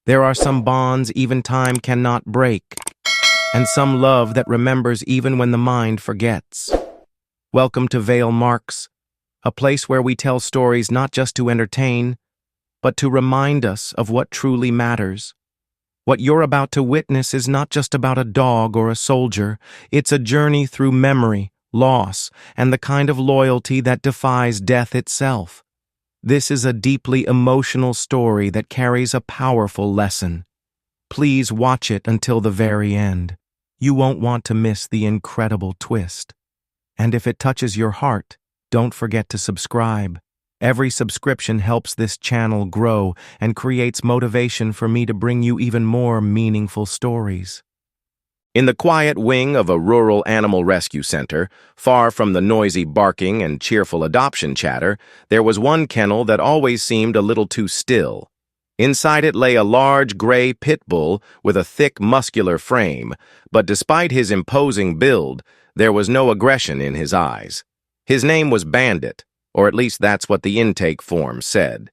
There are some bonds even time cannot break, and some love that remembers even when the mind forgets. Welcome to Vale Marks, a place where we tell stories not just to entertain, but to remind us of what truly matters. What you're about to witness is not just about a dog or a soldier. It's a journey through memory, loss, and the kind of loyalty that defies death itself. This is a deeply emotional story that carries a powerful lesson. Please watch it until the very end. You won't want to miss the incredible twist. And if it touches your heart, don't forget to subscribe. Every subscription helps this channel grow and creates motivation for me to bring you even more meaningful stories. In the quiet wing of a rural animal rescue center, far from the noisy barking and cheerful adoption chatter, there was one kennel that always seemed a little too still. Inside it lay a large gray Pitbull with a thick, muscular frame, but despite his imposing build, there was no aggression in his eyes. His name was Bandit, or at least that's what the intake form said.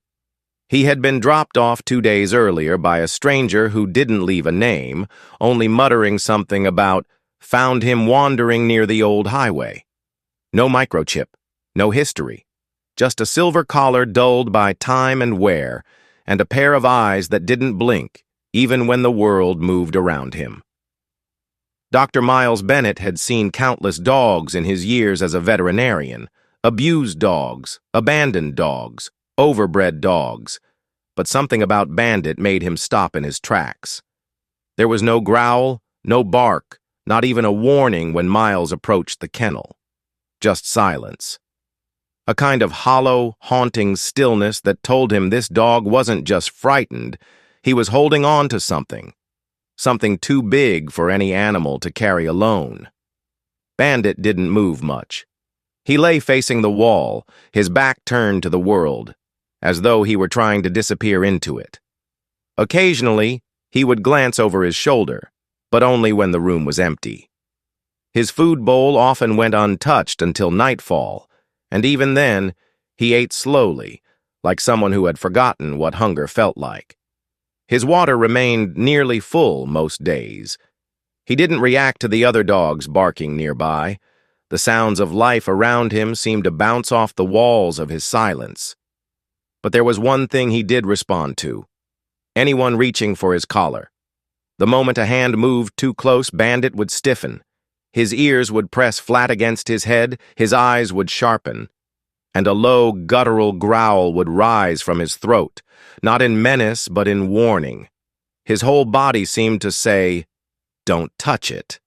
He had been dropped off 2 days earlier by a stranger who didn't leave a name, only muttering something about found him wandering near the old highway. No microchip, no history, just a silver collar dulled by time and wear, and a pair of eyes that didn't blink, even when the world moved around him. Dr. Miles Bennett had seen countless dogs in his years as a veterinarian, abused dogs, abandoned dogs, overbred dogs, but something about Bandit made him stop in his tracks. There was no growl, no bark, not even a warning when Miles approached the kennel. Just silence. A kind of hollow, haunting stillness that told him this dog wasn't just frightened, he was holding on to something. Something too big for any animal to carry alone. Bandit didn't move much. He lay facing the wall, his back turned to the world, as though he were trying to disappear into it. Occasionally, he would glance over his shoulder, but only when the room was empty. His food bowl often went untouched until nightfall, and even then, he ate slowly, like someone who had forgotten what hunger felt like. His water remained nearly full most days. He didn't react to the other dogs barking nearby. The sounds of life around him seemed to bounce off the walls of his silence. But there was one thing he did respond to. Anyone reaching for his collar. The moment a hand moved too close, Bandit would stiffen. His ears would press flat against his head, his eyes would sharpen, and a low, guttural growl would rise from his throat, not in menace but in warning. His whole body seemed to say, "Don't touch it."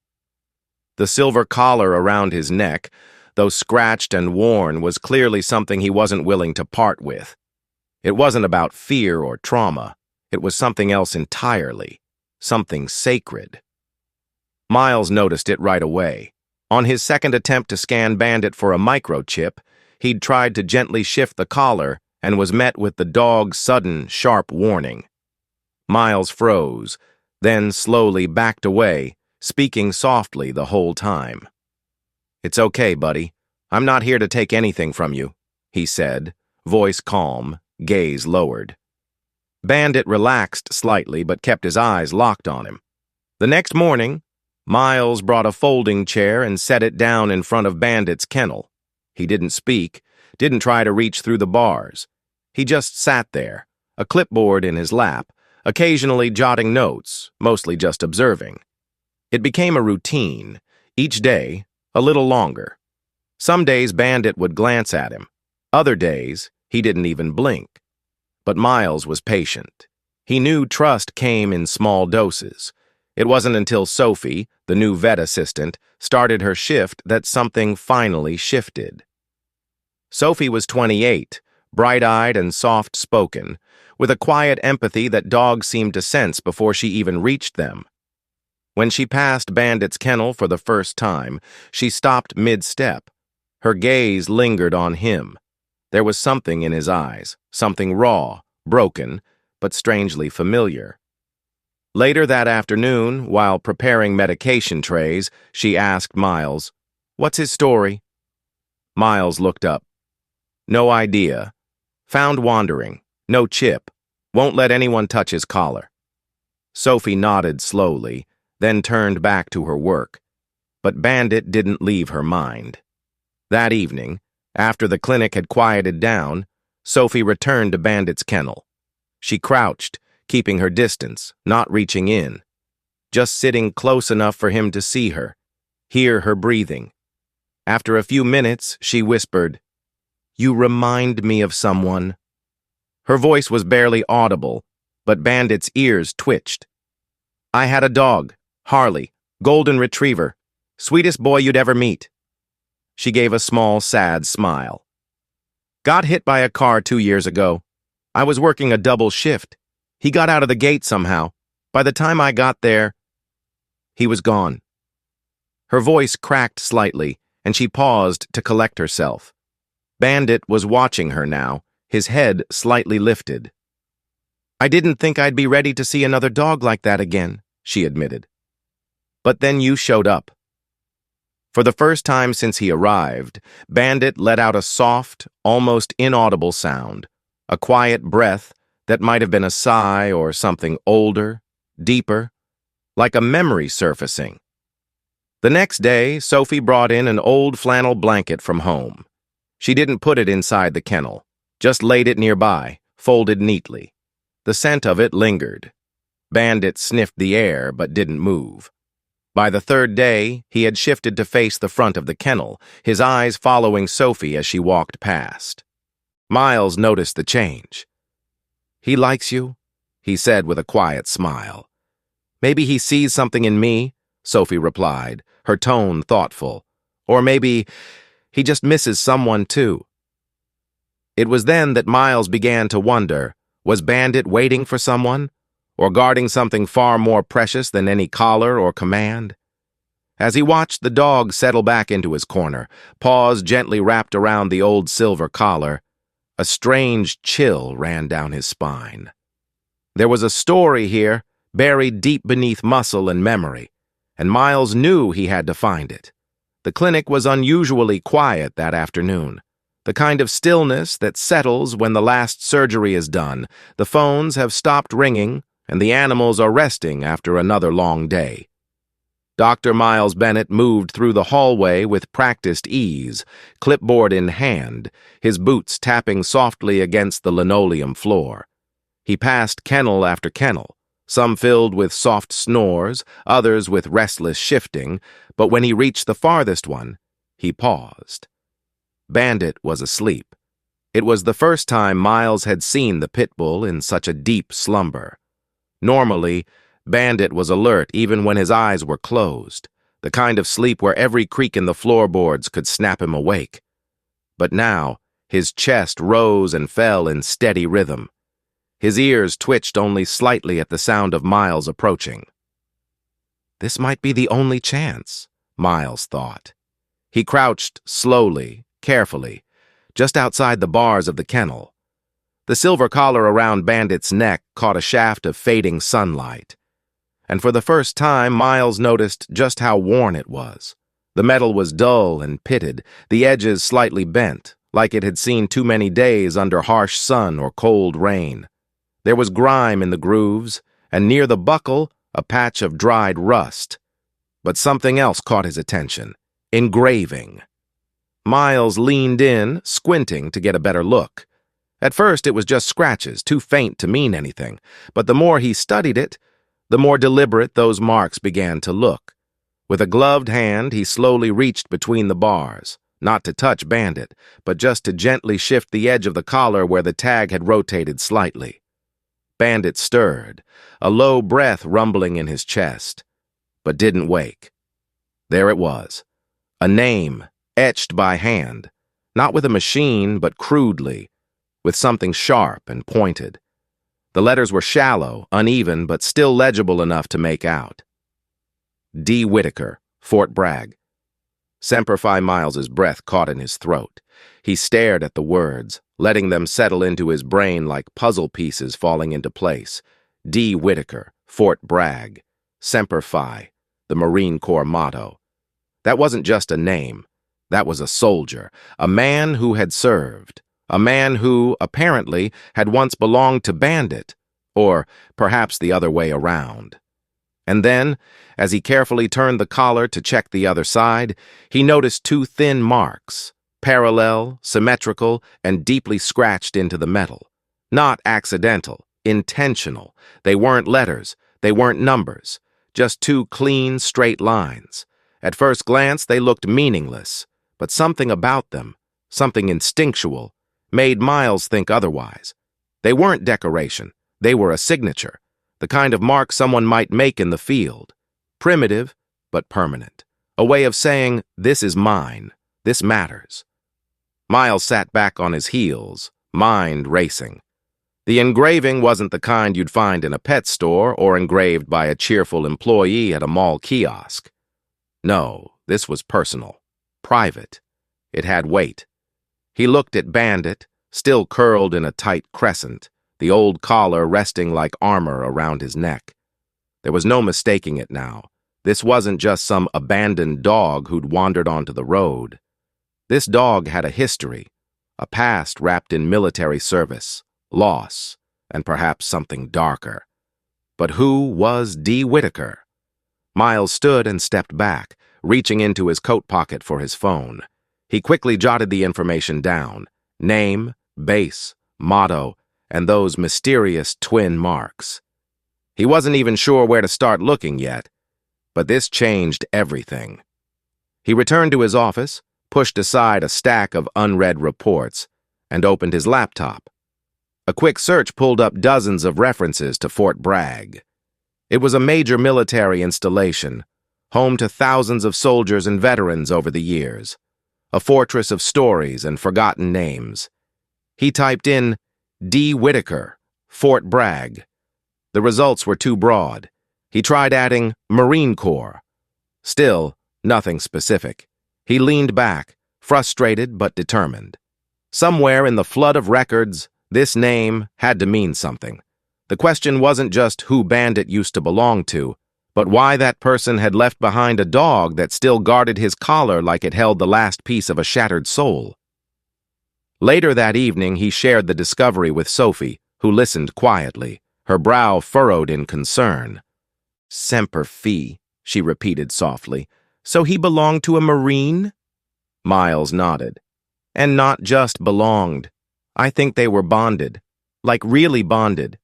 The silver collar around his neck, though scratched and worn, was clearly something he wasn't willing to part with. It wasn't about fear or trauma. It was something else entirely, something sacred. Miles noticed it right away. On his second attempt to scan Bandit for a microchip, he'd tried to gently shift the collar and was met with the dog's sudden, sharp warning. Miles froze, then slowly backed away, speaking softly the whole time. "It's okay, buddy. I'm not here to take anything from you," he said, voice calm, gaze lowered. Bandit relaxed slightly but kept his eyes locked on him. The next morning, Miles brought a folding chair and set it down in front of Bandit's kennel. He didn't speak, didn't try to reach through the bars. He just sat there, a clipboard in his lap, occasionally jotting notes, mostly just observing. It became a routine, each day, a little longer. Some days Bandit would glance at him. Other days, he didn't even blink. But Miles was patient. He knew trust came in small doses. It wasn't until Sophie, the new vet assistant, started her shift that something finally shifted. Sophie was 28, bright-eyed and soft-spoken, with a quiet empathy that dogs seemed to sense before she even reached them. When she passed Bandit's kennel for the first time, she stopped mid-step. Her gaze lingered on him. There was something in his eyes, something raw, broken, but strangely familiar. Later that afternoon, while preparing medication trays, she asked Miles, "What's his story?" Miles looked up. "No idea. Found wandering. No chip. Won't let anyone touch his collar." Sophie nodded slowly, then turned back to her work. But Bandit didn't leave her mind. That evening, after the clinic had quieted down, Sophie returned to Bandit's kennel. She crouched, keeping her distance, not reaching in, just sitting close enough for him to see her, hear her breathing. After a few minutes, she whispered, "You remind me of someone." Her voice was barely audible, but Bandit's ears twitched. "I had a dog, Harley, golden retriever, sweetest boy you'd ever meet." She gave a small, sad smile. "Got hit by a car 2 years ago. I was working a double shift. He got out of the gate somehow. By the time I got there, he was gone." Her voice cracked slightly, and she paused to collect herself. Bandit was watching her now, his head slightly lifted. "I didn't think I'd be ready to see another dog like that again," she admitted. "But then you showed up." For the first time since he arrived, Bandit let out a soft, almost inaudible sound, a quiet breath that might have been a sigh or something older, deeper, like a memory surfacing. The next day, Sophie brought in an old flannel blanket from home. She didn't put it inside the kennel, just laid it nearby, folded neatly. The scent of it lingered. Bandit sniffed the air but didn't move. By the third day, he had shifted to face the front of the kennel, his eyes following Sophie as she walked past. Miles noticed the change. "He likes you," he said with a quiet smile. "Maybe he sees something in me," Sophie replied, her tone thoughtful. "Or maybe he just misses someone too." It was then that Miles began to wonder, was Bandit waiting for someone, or guarding something far more precious than any collar or command? As he watched the dog settle back into his corner, paws gently wrapped around the old silver collar, a strange chill ran down his spine. There was a story here, buried deep beneath muscle and memory, and Miles knew he had to find it. The clinic was unusually quiet that afternoon, the kind of stillness that settles when the last surgery is done, the phones have stopped ringing, and the animals are resting after another long day. Dr. Miles Bennett moved through the hallway with practiced ease, clipboard in hand, his boots tapping softly against the linoleum floor. He passed kennel after kennel, some filled with soft snores, others with restless shifting, but when he reached the farthest one, he paused. Bandit was asleep. It was the first time Miles had seen the Pitbull in such a deep slumber. Normally, Bandit was alert even when his eyes were closed, the kind of sleep where every creak in the floorboards could snap him awake. But now, his chest rose and fell in steady rhythm. His ears twitched only slightly at the sound of Miles approaching. This might be the only chance, Miles thought. He crouched slowly, carefully, just outside the bars of the kennel. The silver collar around Bandit's neck caught a shaft of fading sunlight. And for the first time, Miles noticed just how worn it was. The metal was dull and pitted, the edges slightly bent, like it had seen too many days under harsh sun or cold rain. There was grime in the grooves, and near the buckle, a patch of dried rust. But something else caught his attention: engraving. Miles leaned in, squinting to get a better look. At first, it was just scratches, too faint to mean anything, but the more he studied it, the more deliberate those marks began to look. With a gloved hand, he slowly reached between the bars, not to touch Bandit, but just to gently shift the edge of the collar where the tag had rotated slightly. Bandit stirred, a low breath rumbling in his chest, but didn't wake. There it was, a name etched by hand, not with a machine, but crudely, with something sharp and pointed. The letters were shallow, uneven, but still legible enough to make out. D. Whitaker, Fort Bragg. Semper Fi Miles's breath caught in his throat. He stared at the words, letting them settle into his brain like puzzle pieces falling into place. D. Whitaker, Fort Bragg. Semper Fi, the Marine Corps motto. That wasn't just a name. That was a soldier, a man who had served. A man who, apparently, had once belonged to Bandit, Or perhaps the other way around. And then, as he carefully turned the collar to check the other side, he noticed two thin marks, parallel, symmetrical, and deeply scratched into the metal. Not accidental, intentional. They weren't letters, they weren't numbers, just two clean, straight lines. At first glance, they looked meaningless, but something about them, something instinctual, made Miles think otherwise. They weren't decoration, they were a signature, the kind of mark someone might make in the field. Primitive, but permanent. A way of saying, this is mine, this matters. Miles sat back on his heels, mind racing. The engraving wasn't the kind you'd find in a pet store or engraved by a cheerful employee at a mall kiosk. No, this was personal, private. It had weight. He looked at Bandit, still curled in a tight crescent, the old collar resting like armor around his neck. There was no mistaking it now. This wasn't just some abandoned dog who'd wandered onto the road. This dog had a history, a past wrapped in military service, loss, and perhaps something darker. But who was D. Whitaker? Miles stood and stepped back, reaching into his coat pocket for his phone. He quickly jotted the information down: name, base, motto, and those mysterious twin marks. He wasn't even sure where to start looking yet, but this changed everything. He returned to his office, pushed aside a stack of unread reports, and opened his laptop. A quick search pulled up dozens of references to Fort Bragg. It was a major military installation, home to thousands of soldiers and veterans over the years, a fortress of stories and forgotten names. He typed in D. Whitaker, Fort Bragg. The results were too broad. He tried adding Marine Corps. Still, nothing specific. He leaned back, frustrated but determined. Somewhere in the flood of records, this name had to mean something. The question wasn't just who Bandit used to belong to, but why that person had left behind a dog that still guarded his collar like it held the last piece of a shattered soul. Later that evening, he shared the discovery with Sophie, who listened quietly, her brow furrowed in concern. "Semper Fi," she repeated softly. "So he belonged to a Marine?" Miles nodded. "And not just belonged. I think they were bonded. Like really bonded."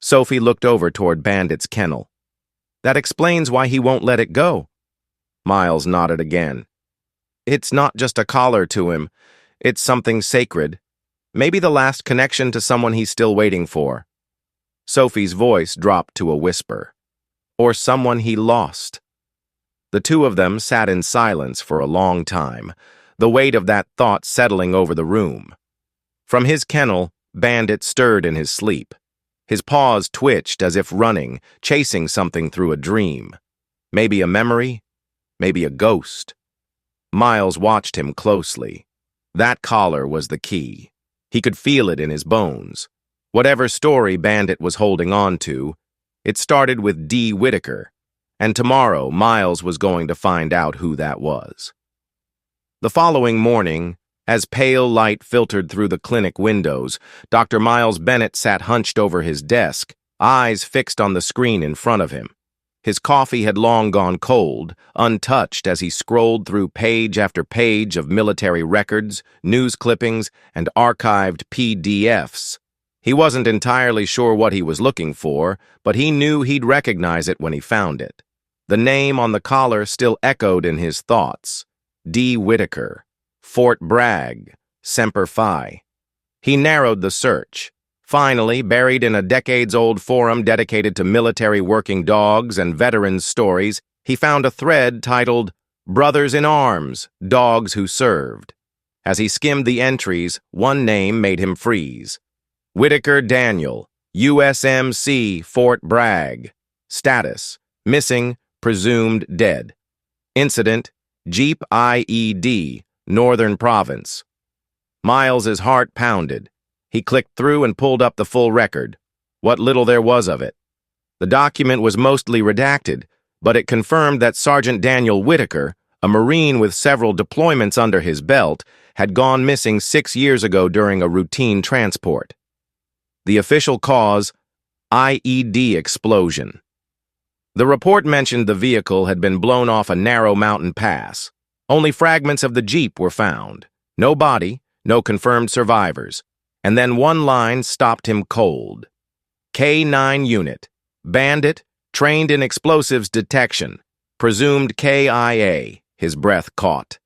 Sophie looked over toward Bandit's kennel. "That explains why he won't let it go." Miles nodded again. "It's not just a collar to him. It's something sacred. Maybe the last connection to someone he's still waiting for." Sophie's voice dropped to a whisper. "Or someone he lost." The two of them sat in silence for a long time, the weight of that thought settling over the room. From his kennel, Bandit stirred in his sleep. His paws twitched as if running, chasing something through a dream. Maybe a memory, maybe a ghost. Miles watched him closely. That collar was the key. He could feel it in his bones. Whatever story Bandit was holding on to, it started with D. Whitaker, and tomorrow Miles was going to find out who that was. The following morning, as pale light filtered through the clinic windows, Dr. Miles Bennett sat hunched over his desk, eyes fixed on the screen in front of him. His coffee had long gone cold, untouched as he scrolled through page after page of military records, news clippings, and archived PDFs. He wasn't entirely sure what he was looking for, but he knew he'd recognize it when he found it. The name on the collar still echoed in his thoughts. D. Whitaker. Fort Bragg, Semper Fi. He narrowed the search. Finally, buried in a decades-old forum dedicated to military working dogs and veterans' stories, he found a thread titled Brothers in Arms, Dogs Who Served. As he skimmed the entries, one name made him freeze. Whitaker Daniel, USMC, Fort Bragg. Status: missing, presumed dead. Incident: Jeep IED, Northern Province. Miles's heart pounded. He clicked through and pulled up the full record, what little there was of it. The document was mostly redacted, but it confirmed that Sergeant Daniel Whitaker, a Marine with several deployments under his belt, had gone missing 6 years ago during a routine transport. The official cause: IED explosion. The report mentioned the vehicle had been blown off a narrow mountain pass. Only fragments of the Jeep were found. No body, no confirmed survivors. And then one line stopped him cold. K-9 unit. Bandit, trained in explosives detection. Presumed KIA. His breath caught.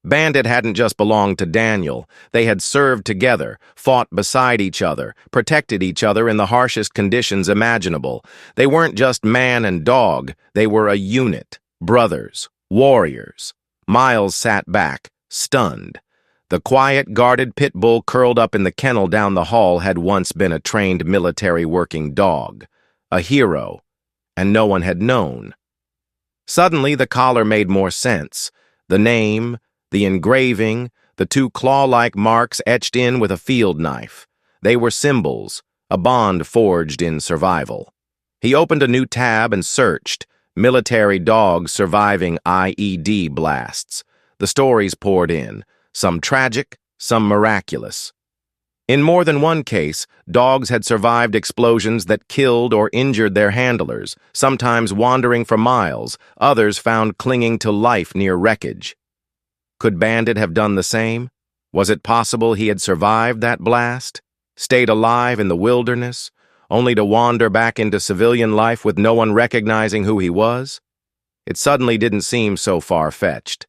Bandit hadn't just belonged to Daniel. They had served together, fought beside each other, protected each other in the harshest conditions imaginable. They weren't just man and dog. They were a unit. Brothers. Warriors. Miles sat back, stunned. The quiet, guarded Pitbull curled up in the kennel down the hall had once been a trained military working dog. A hero. And no one had known. Suddenly, the collar made more sense. The name, the engraving, the two claw-like marks etched in with a field knife. They were symbols, a bond forged in survival. He opened a new tab and searched. Military dogs surviving IED blasts. The stories poured in, some tragic, some miraculous. In more than one case, dogs had survived explosions that killed or injured their handlers, sometimes wandering for miles, others found clinging to life near wreckage. Could Bandit have done the same? Was it possible he had survived that blast? Stayed alive in the wilderness, only to wander back into civilian life with no one recognizing who he was? It suddenly didn't seem so far-fetched.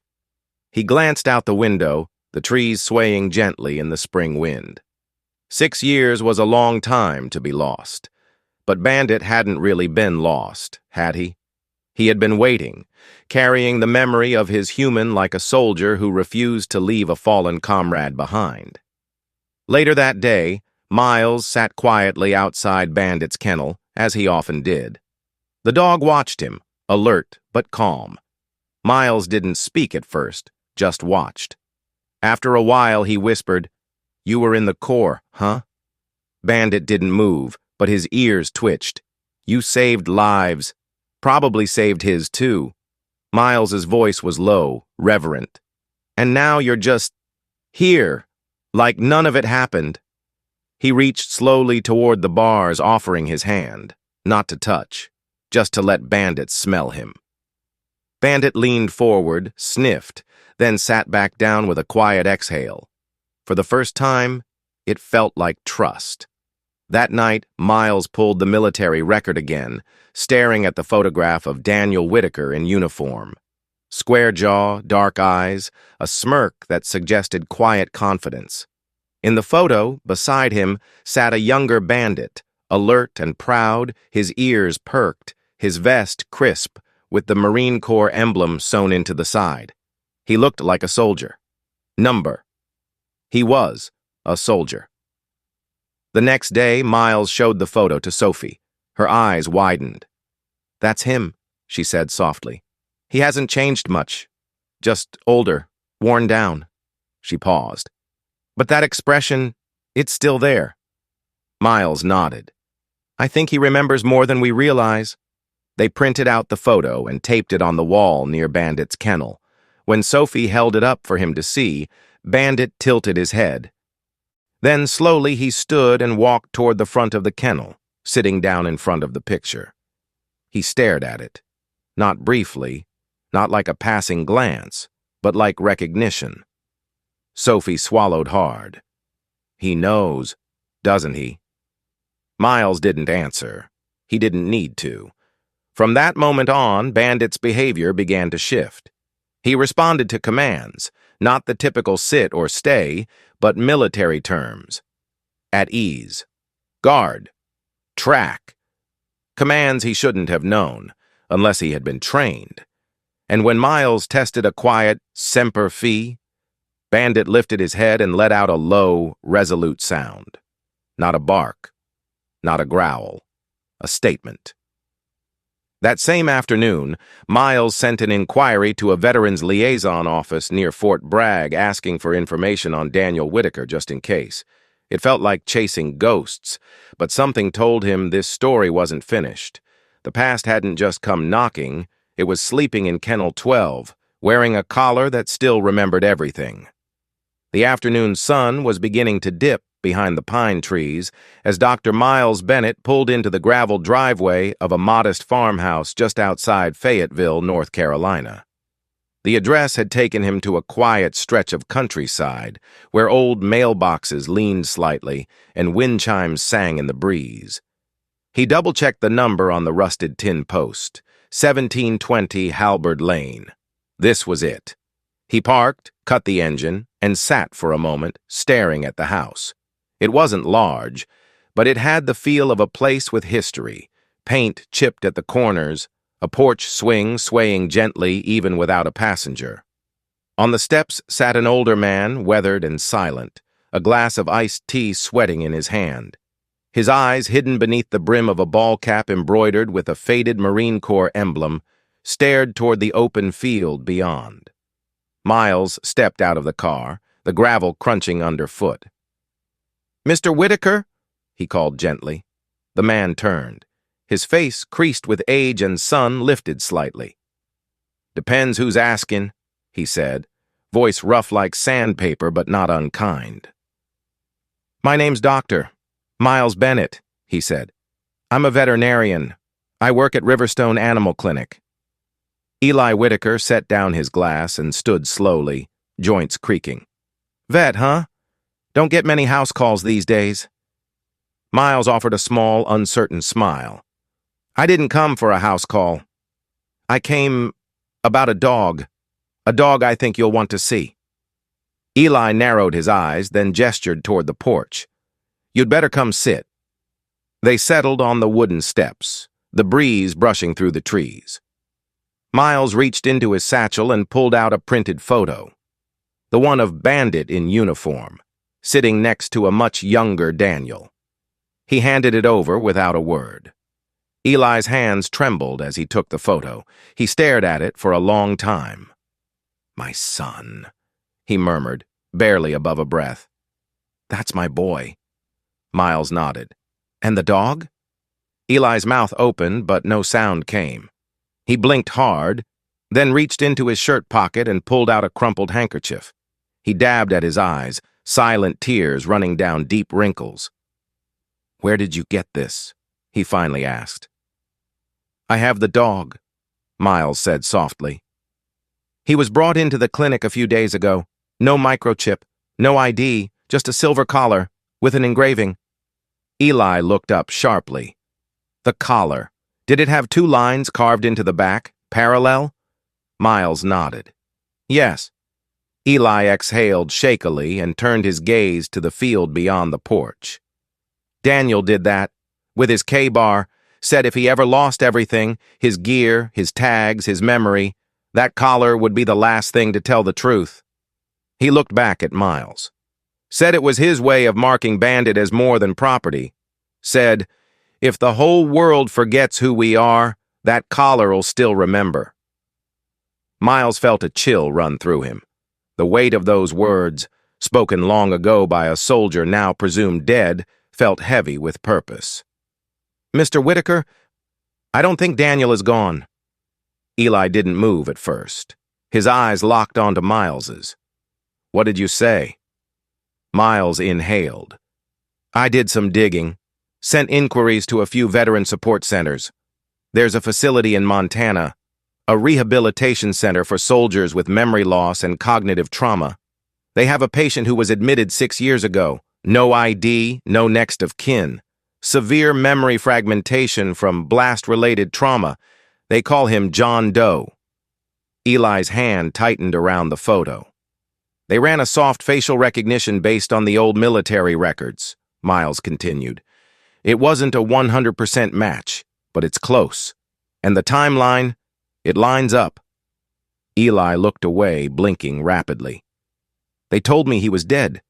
He glanced out the window, the trees swaying gently in the spring wind. 6 years was a long time to be lost. But Bandit hadn't really been lost, had he? He had been waiting, carrying the memory of his human like a soldier who refused to leave a fallen comrade behind. Later that day, Miles sat quietly outside Bandit's kennel, as he often did. The dog watched him, alert but calm. Miles didn't speak at first, just watched. After a while, he whispered, "You were in the Corps, huh?" Bandit didn't move, but his ears twitched. "You saved lives. Probably saved his, too." Miles's voice was low, reverent. "And now you're just here, like none of it happened." He reached slowly toward the bars, offering his hand, not to touch, just to let Bandit smell him. Bandit leaned forward, sniffed, then sat back down with a quiet exhale. For the first time, it felt like trust. That night, Miles pulled the military record again, staring at the photograph of Daniel Whitaker in uniform. Square jaw, dark eyes, a smirk that suggested quiet confidence. In the photo, beside him, sat a younger Bandit, alert and proud, his ears perked, his vest crisp, with the Marine Corps emblem sewn into the side. He looked like a soldier. Number. He was a soldier. The next day, Miles showed the photo to Sophie. Her eyes widened. "That's him," she said softly. "He hasn't changed much. Just older, worn down." She paused. "But that expression, it's still there." Miles nodded. "I think he remembers more than we realize." They printed out the photo and taped it on the wall near Bandit's kennel. When Sophie held it up for him to see, Bandit tilted his head. Then slowly he stood and walked toward the front of the kennel, sitting down in front of the picture. He stared at it, not briefly, not like a passing glance, but like recognition. Sophie swallowed hard. "He knows, doesn't he?" Miles didn't answer. He didn't need to. From that moment on, Bandit's behavior began to shift. He responded to commands, not the typical sit or stay, but military terms. At ease. Guard. Track. Commands he shouldn't have known, unless he had been trained. And when Miles tested a quiet semper fi, Bandit lifted his head and let out a low, resolute sound. Not a bark. Not a growl. A statement. That same afternoon, Miles sent an inquiry to a Veterans Liaison office near Fort Bragg asking for information on Daniel Whitaker just in case. It felt like chasing ghosts, but something told him this story wasn't finished. The past hadn't just come knocking, it was sleeping in Kennel 12, wearing a collar that still remembered everything. The afternoon sun was beginning to dip behind the pine trees as Dr. Miles Bennett pulled into the gravel driveway of a modest farmhouse just outside Fayetteville, North Carolina. The address had taken him to a quiet stretch of countryside where old mailboxes leaned slightly and wind chimes sang in the breeze. He double-checked the number on the rusted tin post, 1720 Halberd Lane. This was it. He parked, cut the engine, and sat for a moment, staring at the house. It wasn't large, but it had the feel of a place with history, paint chipped at the corners, a porch swing swaying gently even without a passenger. On the steps sat an older man, weathered and silent, a glass of iced tea sweating in his hand. His eyes, hidden beneath the brim of a ball cap embroidered with a faded Marine Corps emblem, stared toward the open field beyond. Miles stepped out of the car, the gravel crunching underfoot. "Mr. Whitaker?" he called gently. The man turned. His face, creased with age and sun, lifted slightly. "Depends who's asking," he said, voice rough like sandpaper but not unkind. "My name's Dr. Miles Bennett," he said. "I'm a veterinarian. I work at Riverstone Animal Clinic." Eli Whitaker set down his glass and stood slowly, joints creaking. "Vet, huh? Don't get many house calls these days." Miles offered a small, uncertain smile. "I didn't come for a house call. I came about a dog I think you'll want to see." Eli narrowed his eyes, then gestured toward the porch. "You'd better come sit." They settled on the wooden steps, the breeze brushing through the trees. Miles reached into his satchel and pulled out a printed photo, the one of Bandit in uniform, sitting next to a much younger Daniel. He handed it over without a word. Eli's hands trembled as he took the photo. He stared at it for a long time. "My son," he murmured, barely above a breath. "That's my boy." Miles nodded. "And the dog?" Eli's mouth opened, but no sound came. He blinked hard, then reached into his shirt pocket and pulled out a crumpled handkerchief. He dabbed at his eyes, silent tears running down deep wrinkles. "Where did you get this?" he finally asked. "I have the dog," Miles said softly. "He was brought into the clinic a few days ago. No microchip, no ID, just a silver collar with an engraving." Eli looked up sharply. "The collar. Did it have 2 lines carved into the back, parallel?" Miles nodded. "Yes." Eli exhaled shakily and turned his gaze to the field beyond the porch. "Daniel did that, with his K-bar, said if he ever lost everything, his gear, his tags, his memory, that collar would be the last thing to tell the truth." He looked back at Miles. "Said it was his way of marking Bandit as more than property. Said, if the whole world forgets who we are, that collar'll still remember." Miles felt a chill run through him. The weight of those words, spoken long ago by a soldier now presumed dead, felt heavy with purpose. "Mr. Whitaker, I don't think Daniel is gone." Eli didn't move at first. His eyes locked onto Miles's. "What did you say?" Miles inhaled. "I did some digging. Sent inquiries to a few veteran support centers. There's a facility in Montana, a rehabilitation center for soldiers with memory loss and cognitive trauma. They have a patient who was admitted 6 years ago. No ID, no next of kin. Severe memory fragmentation from blast-related trauma. They call him John Doe." Eli's hand tightened around the photo. "They ran a soft facial recognition based on the old military records," Miles continued. "It wasn't a 100% match, but it's close. And the timeline, it lines up." Eli looked away, blinking rapidly. "They told me he was dead.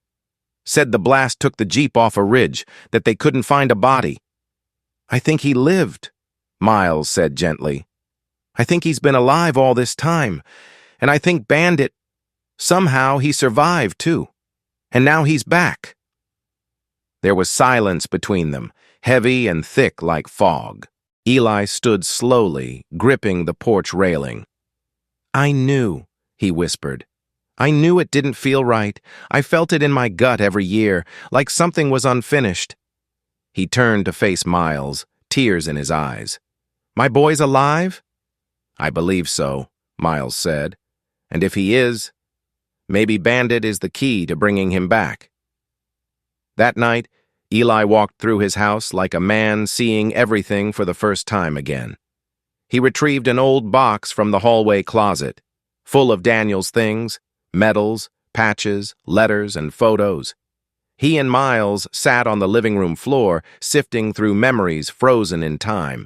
Said the blast took the Jeep off a ridge, that they couldn't find a body." "I think he lived," Miles said gently. "I think he's been alive all this time, and I think Bandit, somehow he survived too. And now he's back." There was silence between them, heavy and thick like fog. Eli stood slowly, gripping the porch railing. "I knew," he whispered. I knew it didn't feel right. I felt it in my gut every year, like something was unfinished. He turned to face Miles, tears in his eyes. My boy's alive? I believe so, Miles said. And if he is, maybe Bandit is the key to bringing him back. That night, Eli walked through his house like a man seeing everything for the first time again. He retrieved an old box from the hallway closet, full of Daniel's things, medals, patches, letters, and photos. He and Miles sat on the living room floor, sifting through memories frozen in time.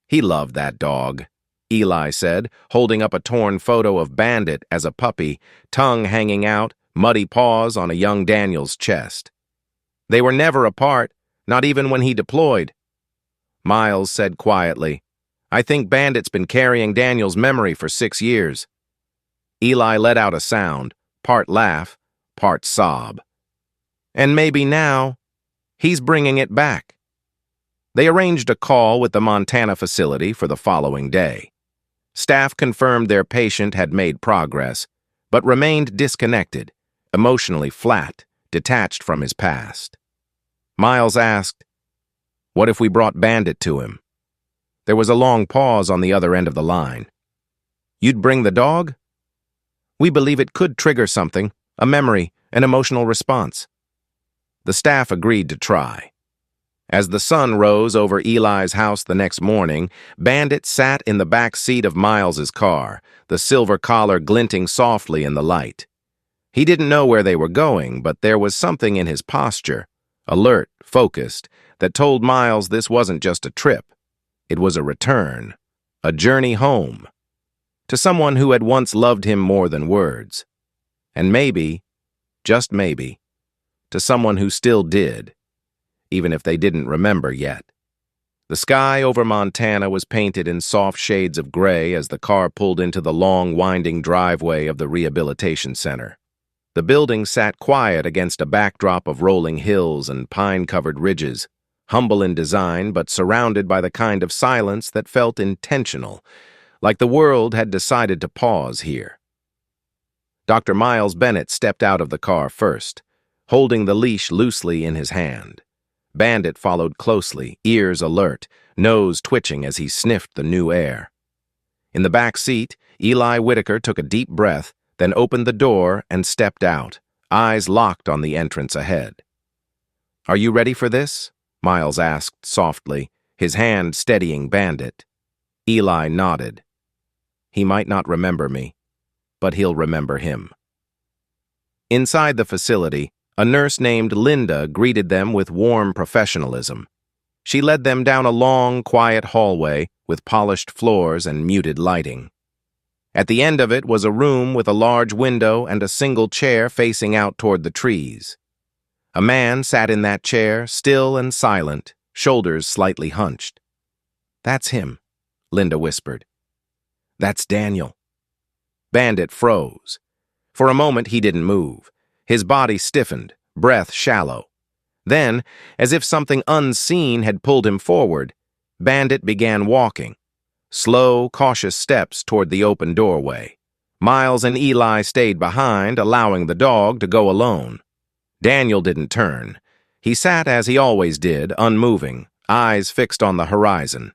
He loved that dog, Eli said, holding up a torn photo of Bandit as a puppy, tongue hanging out, muddy paws on a young Daniel's chest. They were never apart, not even when he deployed. Miles said quietly, I think Bandit's been carrying Daniel's memory for 6 years. Eli let out a sound, part laugh, part sob. And maybe now, he's bringing it back. They arranged a call with the Montana facility for the following day. Staff confirmed their patient had made progress, but remained disconnected, emotionally flat, detached from his past. Miles asked, what if we brought Bandit to him? There was a long pause on the other end of the line. You'd bring the dog? We believe it could trigger something, a memory, an emotional response. The staff agreed to try. As the sun rose over Eli's house the next morning, Bandit sat in the back seat of Miles's car, the silver collar glinting softly in the light. He didn't know where they were going, but there was something in his posture, alert, focused, that told Miles this wasn't just a trip. It was a return, a journey home, to someone who had once loved him more than words. And maybe, just maybe, to someone who still did, even if they didn't remember yet. The sky over Montana was painted in soft shades of gray as the car pulled into the long, winding driveway of the rehabilitation center. The building sat quiet against a backdrop of rolling hills and pine-covered ridges, humble in design but surrounded by the kind of silence that felt intentional, like the world had decided to pause here. Dr. Miles Bennett stepped out of the car first, holding the leash loosely in his hand. Bandit followed closely, ears alert, nose twitching as he sniffed the new air. In the back seat, Eli Whitaker took a deep breath, then opened the door and stepped out, eyes locked on the entrance ahead. Are you ready for this? Miles asked softly, his hand steadying Bandit. Eli nodded. He might not remember me, but he'll remember him. Inside the facility, a nurse named Linda greeted them with warm professionalism. She led them down a long, quiet hallway with polished floors and muted lighting. At the end of it was a room with a large window and a single chair facing out toward the trees. A man sat in that chair, still and silent, shoulders slightly hunched. That's him, Linda whispered. That's Daniel. Bandit froze. For a moment he didn't move. His body stiffened, breath shallow. Then, as if something unseen had pulled him forward, Bandit began walking, slow, cautious steps toward the open doorway. Miles and Eli stayed behind, allowing the dog to go alone. Daniel didn't turn. He sat as he always did, unmoving, eyes fixed on the horizon.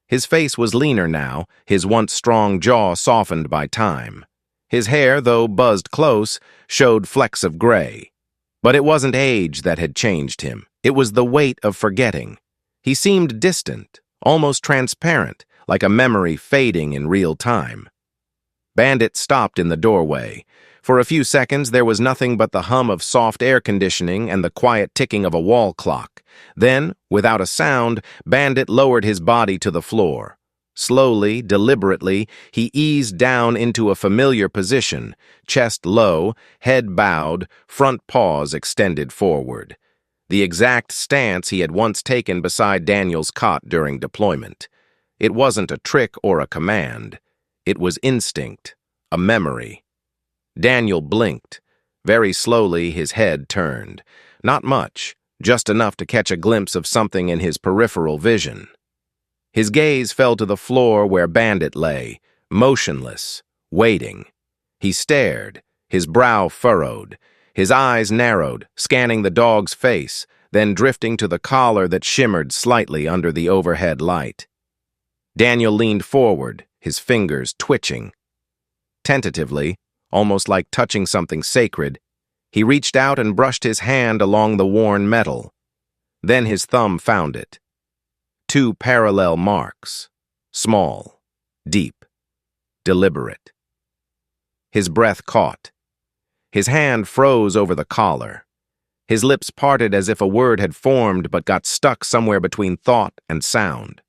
His face was leaner now, his once strong jaw softened by time. His hair, though buzzed close, showed flecks of gray. But it wasn't age that had changed him. It was the weight of forgetting. He seemed distant, almost transparent, like a memory fading in real time. Bandit stopped in the doorway. For a few seconds, there was nothing but the hum of soft air conditioning and the quiet ticking of a wall clock. Then, without a sound, Bandit lowered his body to the floor. Slowly, deliberately, he eased down into a familiar position, chest low, head bowed, front paws extended forward. The exact stance he had once taken beside Daniel's cot during deployment. It wasn't a trick or a command. It was instinct, a memory. Daniel blinked. Very slowly, his head turned. Not much, just enough to catch a glimpse of something in his peripheral vision. His gaze fell to the floor where Bandit lay, motionless, waiting. He stared, his brow furrowed, his eyes narrowed, scanning the dog's face, then drifting to the collar that shimmered slightly under the overhead light. Daniel leaned forward, his fingers twitching. Tentatively, almost like touching something sacred, he reached out and brushed his hand along the worn metal. Then his thumb found it. 2 parallel marks, small, deep, deliberate. His breath caught. His hand froze over the collar. His lips parted as if a word had formed but got stuck somewhere between thought and sound.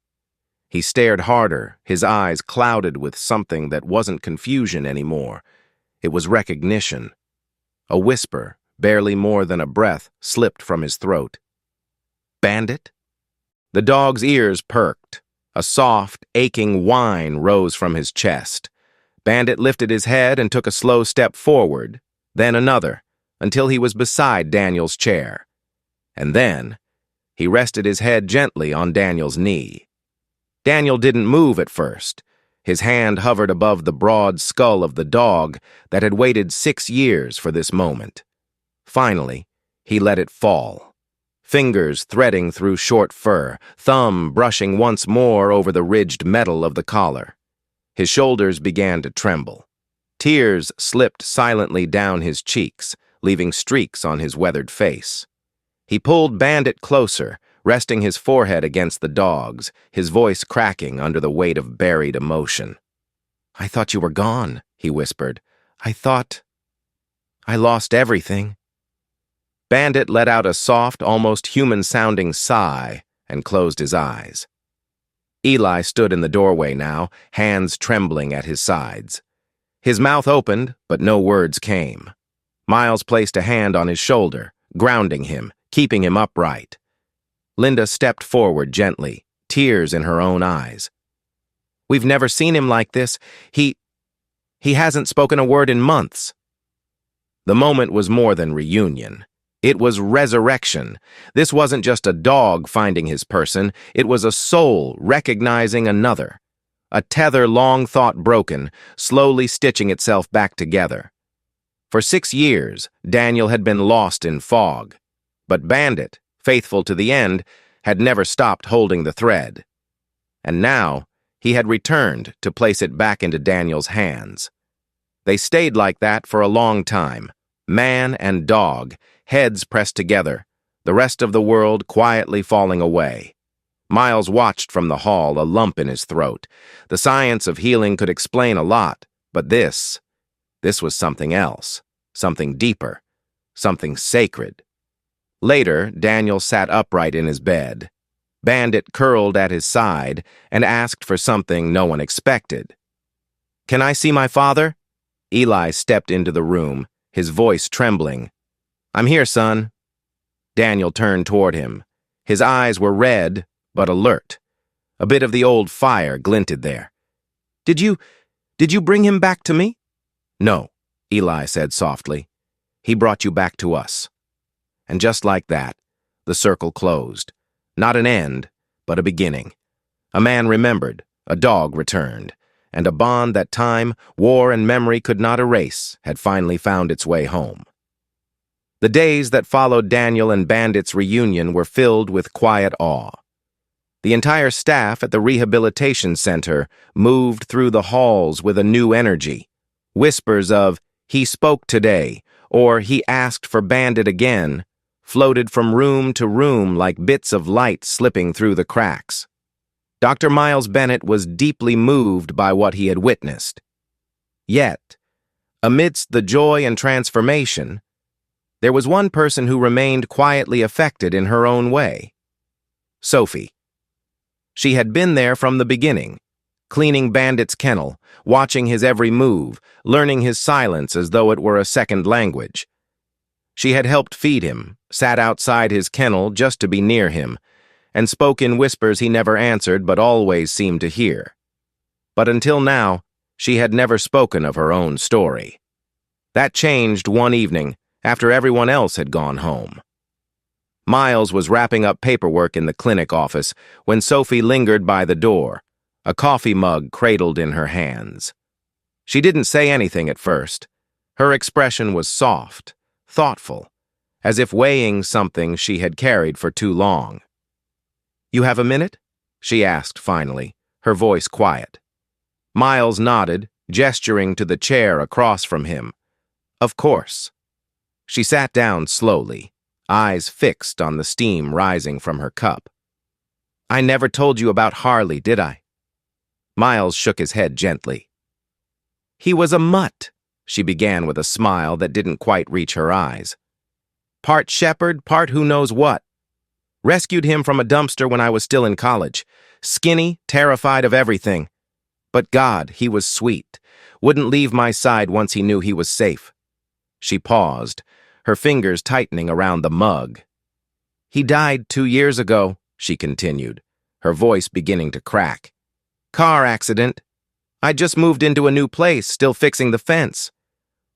He stared harder, his eyes clouded with something that wasn't confusion anymore. It was recognition. A whisper, barely more than a breath, slipped from his throat. "Bandit?" The dog's ears perked. A soft, aching whine rose from his chest. Bandit lifted his head and took a slow step forward, then another, until he was beside Daniel's chair. And then, he rested his head gently on Daniel's knee. Daniel didn't move at first. His hand hovered above the broad skull of the dog that had waited 6 years for this moment. Finally, he let it fall. Fingers threading through short fur, thumb brushing once more over the ridged metal of the collar. His shoulders began to tremble. Tears slipped silently down his cheeks, leaving streaks on his weathered face. He pulled Bandit closer, resting his forehead against the dog's, his voice cracking under the weight of buried emotion. "I thought you were gone," he whispered. I lost everything." Bandit let out a soft, almost human-sounding sigh and closed his eyes. Eli stood in the doorway now, hands trembling at his sides. His mouth opened, but no words came. Miles placed a hand on his shoulder, grounding him, keeping him upright. Linda stepped forward gently, tears in her own eyes. "We've never seen him like this. He hasn't spoken a word in months." The moment was more than reunion. It was resurrection. This wasn't just a dog finding his person. It was a soul recognizing another. A tether long thought broken, slowly stitching itself back together. For 6 years, Daniel had been lost in fog. But Bandit, faithful to the end, had never stopped holding the thread. And now, he had returned to place it back into Daniel's hands. They stayed like that for a long time, man and dog, heads pressed together, the rest of the world quietly falling away. Miles watched from the hall, a lump in his throat. The science of healing could explain a lot, but this was something else, something deeper, something sacred. Later, Daniel sat upright in his bed. Bandit curled at his side and asked for something no one expected. "Can I see my father?" Eli stepped into the room, his voice trembling. "I'm here, son." Daniel turned toward him. His eyes were red, but alert. A bit of the old fire glinted there. Did you bring him back to me?" "No," Eli said softly. "He brought you back to us." And just like that, the circle closed. Not an end, but a beginning. A man remembered, a dog returned, and a bond that time, war, and memory could not erase had finally found its way home. The days that followed Daniel and Bandit's reunion were filled with quiet awe. The entire staff at the rehabilitation center moved through the halls with a new energy. Whispers of, "He spoke today," or "He asked for Bandit again," floated from room to room like bits of light slipping through the cracks. Dr. Miles Bennett was deeply moved by what he had witnessed. Yet, amidst the joy and transformation, there was one person who remained quietly affected in her own way. Sophie. She had been there from the beginning, cleaning Bandit's kennel, watching his every move, learning his silence as though it were a second language. She had helped feed him, sat outside his kennel just to be near him, and spoke in whispers he never answered but always seemed to hear. But until now, she had never spoken of her own story. That changed one evening, after everyone else had gone home. Miles was wrapping up paperwork in the clinic office when Sophie lingered by the door, a coffee mug cradled in her hands. She didn't say anything at first, Her expression was soft, thoughtful, as if weighing something she had carried for too long. "You have a minute?" she asked finally, her voice quiet. Miles nodded, gesturing to the chair across from him. "Of course." She sat down slowly, eyes fixed on the steam rising from her cup. "I never told you about Harley, did I?" Miles shook his head gently. "He was a mutt," she began with a smile that didn't quite reach her eyes. "Part shepherd, part who knows what. Rescued him from a dumpster when I was still in college. Skinny, terrified of everything. But God, he was sweet. Wouldn't leave my side once he knew he was safe." She paused, her fingers tightening around the mug. "He died 2 years ago," she continued, her voice beginning to crack. "Car accident. I just moved into a new place, still fixing the fence.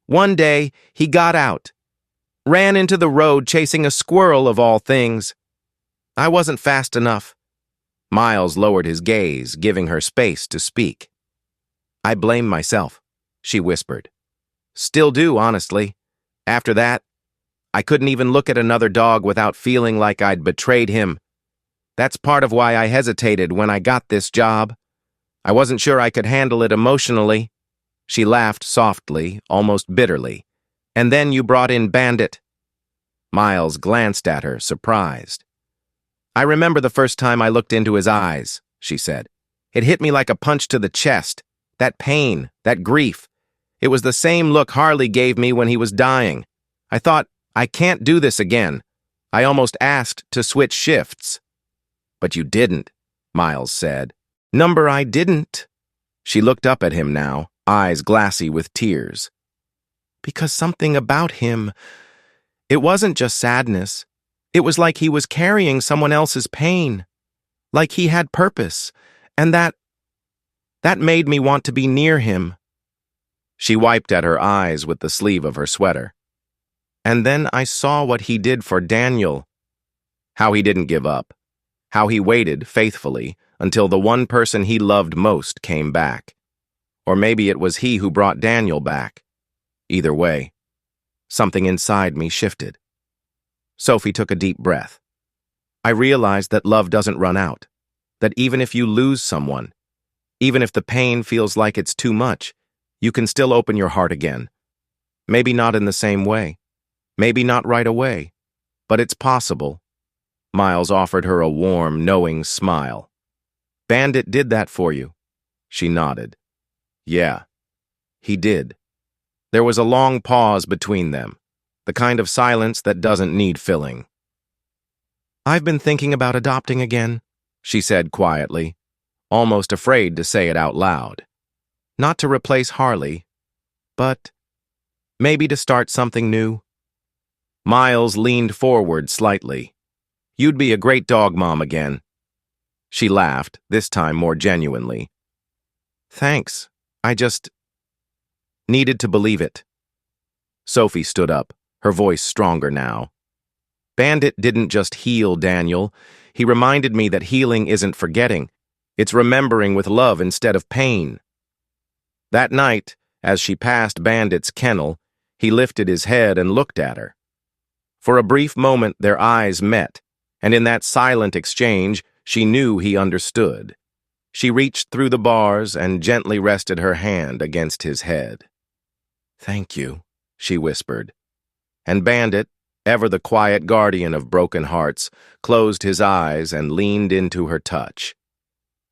One day, he got out. Ran into the road chasing a squirrel of all things. I wasn't fast enough." Miles lowered his gaze, giving her space to speak. "I blame myself," she whispered. "Still do, honestly. After that, I couldn't even look at another dog without feeling like I'd betrayed him. That's part of why I hesitated when I got this job. I wasn't sure I could handle it emotionally." She laughed softly, almost bitterly. "And then you brought in Bandit." Miles glanced at her, surprised. "I remember the first time I looked into his eyes," she said. "It hit me like a punch to the chest. That pain, that grief. It was the same look Harley gave me when he was dying. I thought, I can't do this again. I almost asked to switch shifts." "But you didn't," Miles said. "Number, I didn't." She looked up at him now, eyes glassy with tears. "Because something about him, it wasn't just sadness. It was like he was carrying someone else's pain. Like he had purpose, and that made me want to be near him." She wiped at her eyes with the sleeve of her sweater. "And then I saw what he did for Daniel. How he didn't give up. How he waited faithfully until the one person he loved most came back. Or maybe it was he who brought Daniel back. Either way, something inside me shifted." Sophie took a deep breath. "I realized that love doesn't run out. That even if you lose someone, even if the pain feels like it's too much, you can still open your heart again. Maybe not in the same way. Maybe not right away. But it's possible." Miles offered her a warm, knowing smile. "Bandit did that for you." She nodded. "Yeah, he did." There was a long pause between them, the kind of silence that doesn't need filling. "I've been thinking about adopting again," she said quietly, almost afraid to say it out loud. "Not to replace Harley, but maybe to start something new." Miles leaned forward slightly. "You'd be a great dog mom again." She laughed, this time more genuinely. "Thanks. I just needed to believe it." Sophie stood up, her voice stronger now. "Bandit didn't just heal Daniel. He reminded me that healing isn't forgetting. It's remembering with love instead of pain." That night, as she passed Bandit's kennel, he lifted his head and looked at her. For a brief moment, their eyes met, and in that silent exchange, she knew he understood. She reached through the bars and gently rested her hand against his head. "Thank you," she whispered. And Bandit, ever the quiet guardian of broken hearts, closed his eyes and leaned into her touch.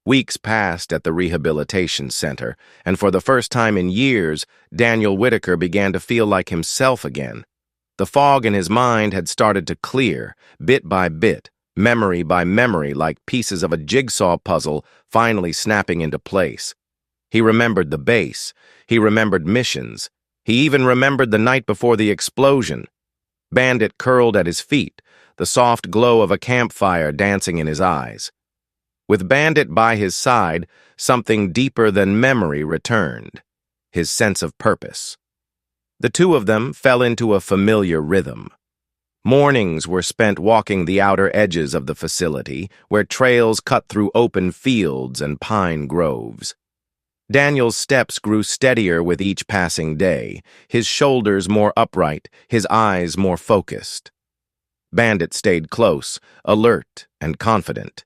Weeks passed at the rehabilitation center, and for the first time in years, Daniel Whitaker began to feel like himself again. The fog in his mind had started to clear, bit by bit, memory by memory, like pieces of a jigsaw puzzle finally snapping into place. He remembered the base. He remembered missions. He even remembered the night before the explosion. Bandit curled at his feet, the soft glow of a campfire dancing in his eyes. With Bandit by his side, something deeper than memory returned, his sense of purpose. The two of them fell into a familiar rhythm. Mornings were spent walking the outer edges of the facility, where trails cut through open fields and pine groves. Daniel's steps grew steadier with each passing day, his shoulders more upright, his eyes more focused. Bandit stayed close, alert and confident.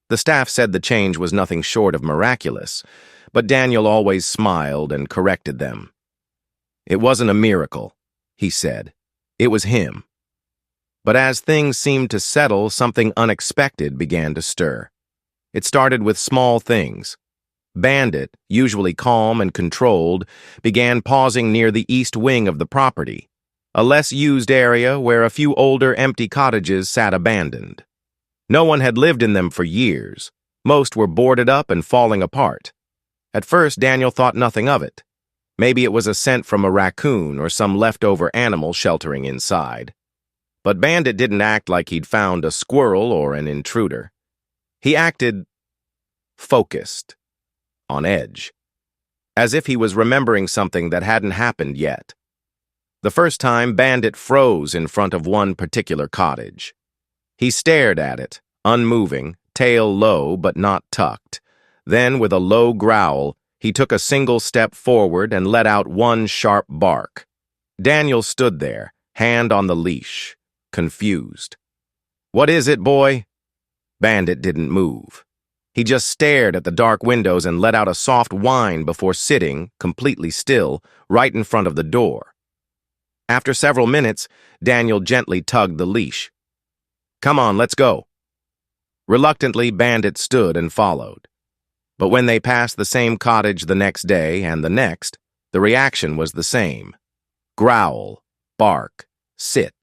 The staff said the change was nothing short of miraculous, but Daniel always smiled and corrected them. It wasn't a miracle, he said. It was him. But as things seemed to settle, something unexpected began to stir. It started with small things. Bandit, usually calm and controlled, began pausing near the east wing of the property, a less used area where a few older, empty cottages sat abandoned. No one had lived in them for years. Most were boarded up and falling apart. At first, Daniel thought nothing of it. Maybe it was a scent from a raccoon or some leftover animal sheltering inside. But Bandit didn't act like he'd found a squirrel or an intruder. He acted focused, on edge, as if he was remembering something that hadn't happened yet. The first time, Bandit froze in front of one particular cottage. He stared at it, unmoving, tail low but not tucked. Then, with a low growl, he took a single step forward and let out one sharp bark. Daniel stood there, hand on the leash, confused. "What is it, boy?" Bandit didn't move. He just stared at the dark windows and let out a soft whine before sitting, completely still, right in front of the door. After several minutes, Daniel gently tugged the leash. "Come on, let's go." Reluctantly, Bandit stood and followed. But when they passed the same cottage the next day and the next, the reaction was the same. Growl, bark, sit.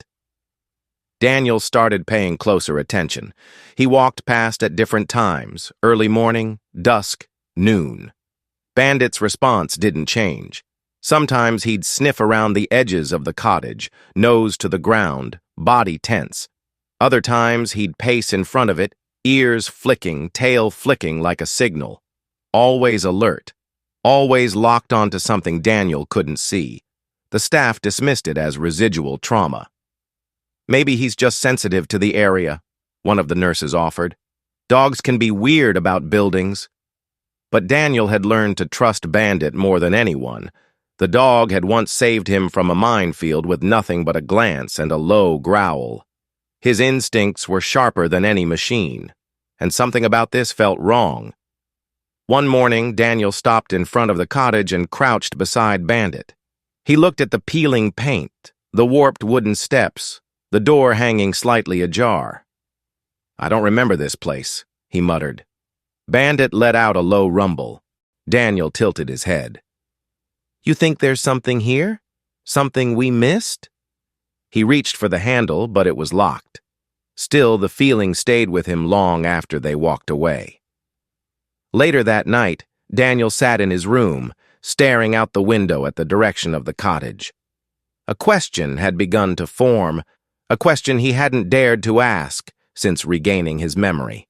Daniel started paying closer attention. He walked past at different times, early morning, dusk, noon. Bandit's response didn't change. Sometimes he'd sniff around the edges of the cottage, nose to the ground, body tense. Other times he'd pace in front of it, ears flicking, tail flicking like a signal. Always alert, always locked onto something Daniel couldn't see. The staff dismissed it as residual trauma. "Maybe he's just sensitive to the area," one of the nurses offered. "Dogs can be weird about buildings." But Daniel had learned to trust Bandit more than anyone. The dog had once saved him from a minefield with nothing but a glance and a low growl. His instincts were sharper than any machine, and something about this felt wrong. One morning, Daniel stopped in front of the cottage and crouched beside Bandit. He looked at the peeling paint, the warped wooden steps, the door hanging slightly ajar. "I don't remember this place," he muttered. Bandit let out a low rumble. Daniel tilted his head. "You think there's something here? Something we missed?" He reached for the handle, but it was locked. Still, the feeling stayed with him long after they walked away. Later that night, Daniel sat in his room, staring out the window at the direction of the cottage. A question had begun to form, a question he hadn't dared to ask since regaining his memory.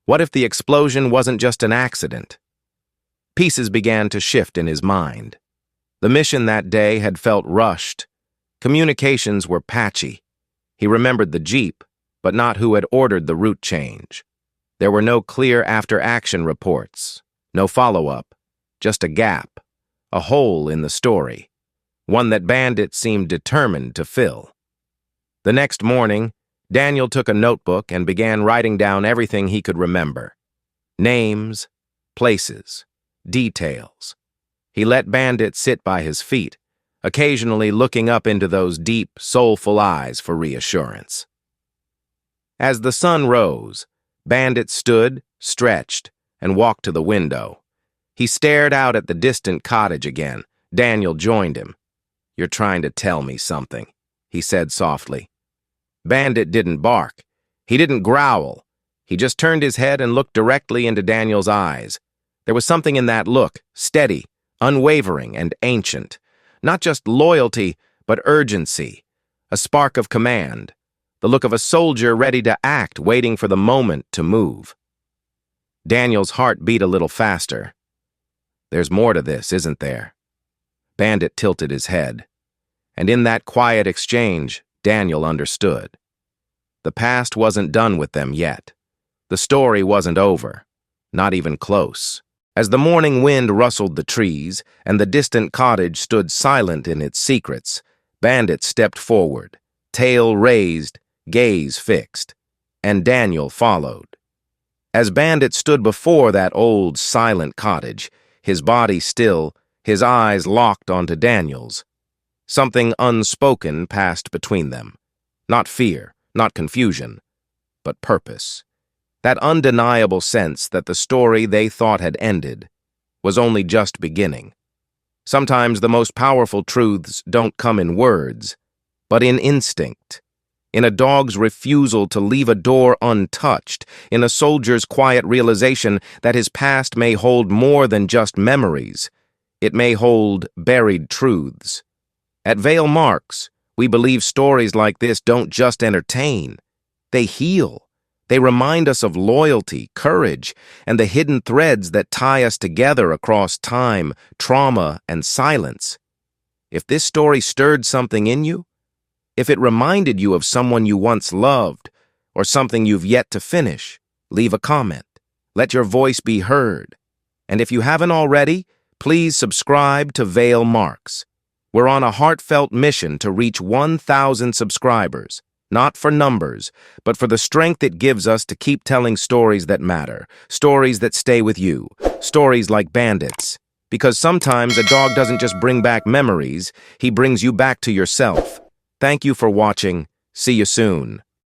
What if the explosion wasn't just an accident? Pieces began to shift in his mind. The mission that day had felt rushed. Communications were patchy. He remembered the Jeep, but not who had ordered the route change. There were no clear after-action reports, no follow-up, just a gap, a hole in the story, one that Bandit seemed determined to fill. The next morning, Daniel took a notebook and began writing down everything he could remember. Names, places, details. He let Bandit sit by his feet, occasionally looking up into those deep, soulful eyes for reassurance. As the sun rose, Bandit stood, stretched, and walked to the window. He stared out at the distant cottage again. Daniel joined him. "You're trying to tell me something," he said softly. Bandit didn't bark. He didn't growl. He just turned his head and looked directly into Daniel's eyes. There was something in that look, steady, unwavering, and ancient. Not just loyalty, but urgency. A spark of command. The look of a soldier ready to act, waiting for the moment to move. Daniel's heart beat a little faster. "There's more to this, isn't there?" Bandit tilted his head. And in that quiet exchange, Daniel understood. The past wasn't done with them yet. The story wasn't over, not even close. As the morning wind rustled the trees and the distant cottage stood silent in its secrets, Bandit stepped forward, tail raised, gaze fixed, and Daniel followed. As Bandit stood before that old, silent cottage, his body still, his eyes locked onto Daniel's, something unspoken passed between them. Not fear, not confusion, but purpose. That undeniable sense that the story they thought had ended was only just beginning. Sometimes the most powerful truths don't come in words, but in instinct. In a dog's refusal to leave a door untouched, in a soldier's quiet realization that his past may hold more than just memories. It may hold buried truths. At Vale Marks, we believe stories like this don't just entertain. They heal. They remind us of loyalty, courage, and the hidden threads that tie us together across time, trauma, and silence. If this story stirred something in you, if it reminded you of someone you once loved, or something you've yet to finish, leave a comment. Let your voice be heard. And if you haven't already, please subscribe to Vale Marks. We're on a heartfelt mission to reach 1,000 subscribers. Not for numbers, but for the strength it gives us to keep telling stories that matter, stories that stay with you, stories like Bandit's. Because sometimes a dog doesn't just bring back memories, he brings you back to yourself. Thank you for watching. See you soon.